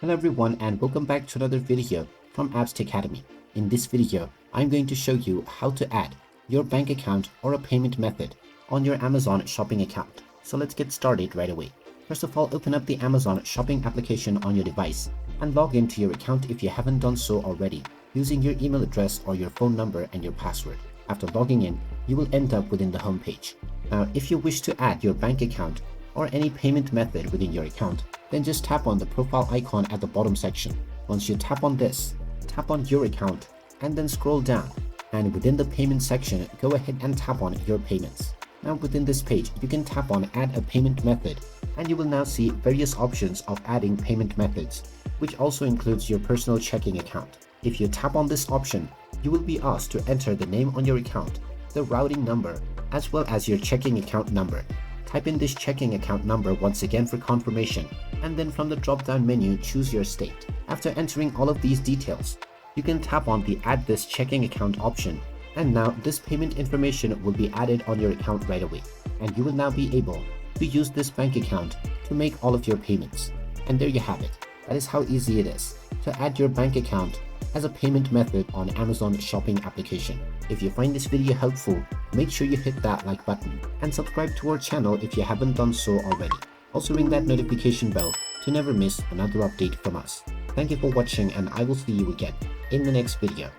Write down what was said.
Hello everyone and welcome back to another video from Apps Academy. In this video, I'm going to show you how to add your bank account or a payment method on your Amazon shopping account. So let's get started right away. First of all, open up the Amazon shopping application on your device and log into your account if you haven't done so already, using your email address or your phone number and your password. After logging in, you will end up within the home page. Now, if you wish to add your bank account or any payment method within your account, then just tap on the profile icon at the bottom section. Once you tap on this, tap on your account and then scroll down, and within the payment section, go ahead and tap on your payments. Now within this page, you can tap on add a payment method and you will now see various options of adding payment methods, which also includes your personal checking account. If you tap on this option, you will be asked to enter the name on your account, the routing number, as well as your checking account number. Type in this checking account number once again for confirmation, and then from the drop-down menu, choose your state. After entering all of these details, you can tap on the Add this checking account option, and now this payment information will be added on your account right away, and you will now be able to use this bank account to make all of your payments. And there you have it. That is how easy it is to add your bank account as a payment method on Amazon shopping application. If you find this video helpful, make sure you hit that like button and subscribe to our channel if you haven't done so already. Also ring that notification bell to never miss another update from us. Thank you for watching, and I will see you again in the next video.